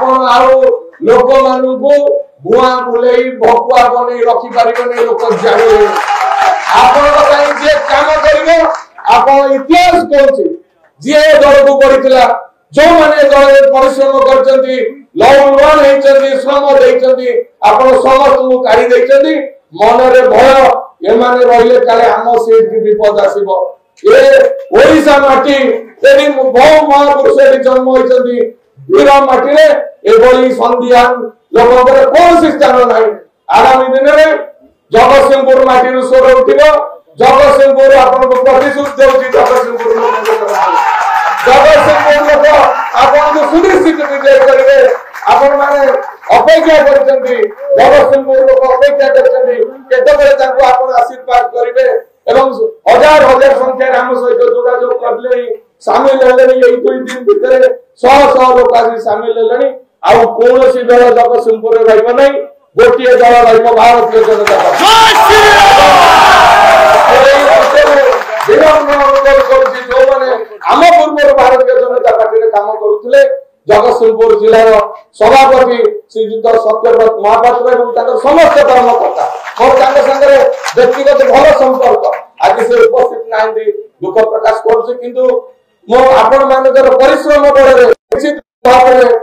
आपण आउ लोक मानू भुआ बुले भकुआ बने रखी पारिबने लोक जाने आपण जे काम करिवो आपण इतिहास कहूची जे दल को पड़ितला जो माने दल परिश्रम करचंती लौलवान हेचंती श्रम देचंती आपण समस्त को काढी देचंती मन रे भय एमाने रहिले काले आम सेठ की विपद आसीबो ए ओडिसा माटी एनी बहु महापुरुष रे जन्म होइचंती वीर माटी रे एबोली संधियान लोकंकर कोन स्थान नाही आगामी दिन रे जगतसिंहपुर माटी रु सोर उठिबो जगतसिंहपुर आपण को प्रतिशुद्ध देउची जगतसिंहपुर जगतसिंहपुर लोक आपण को सुनिश्चित विजय करिवे आपण माने अपेक्षा करचंती जगतसिंहपुर लोक अपेक्षा करचंती केतबेले ताको आपण आशीर्वाद करिवे एवं हजार हजार संख्या रे हम सहित जोगाजोग करले शामिल हेलेनी एई दुई दिन भितर 100 लोक आज शामिल हेलेनी आउ कोनोसी दल जगतसिंहपुर रे रहइबो नै गोटिए दल रहइबो भारतीय जनता पार्टी जो माने आम पूर्व भारतीय जनता पार्टी रे काम करूथिले जगतसिंहपुर जिलार सभापति श्रीयुक्त सत्यव्रत महापात्र एवं ताकर समस्त कर्मकर्ता और ताकर संगे व्यक्तिगत भल संपर्क आज से उपस्थित नांदी दुख प्रकाश करछि किंतु मो आपण मानकर परिश्रम बଳରେ निश्चित भाବରେ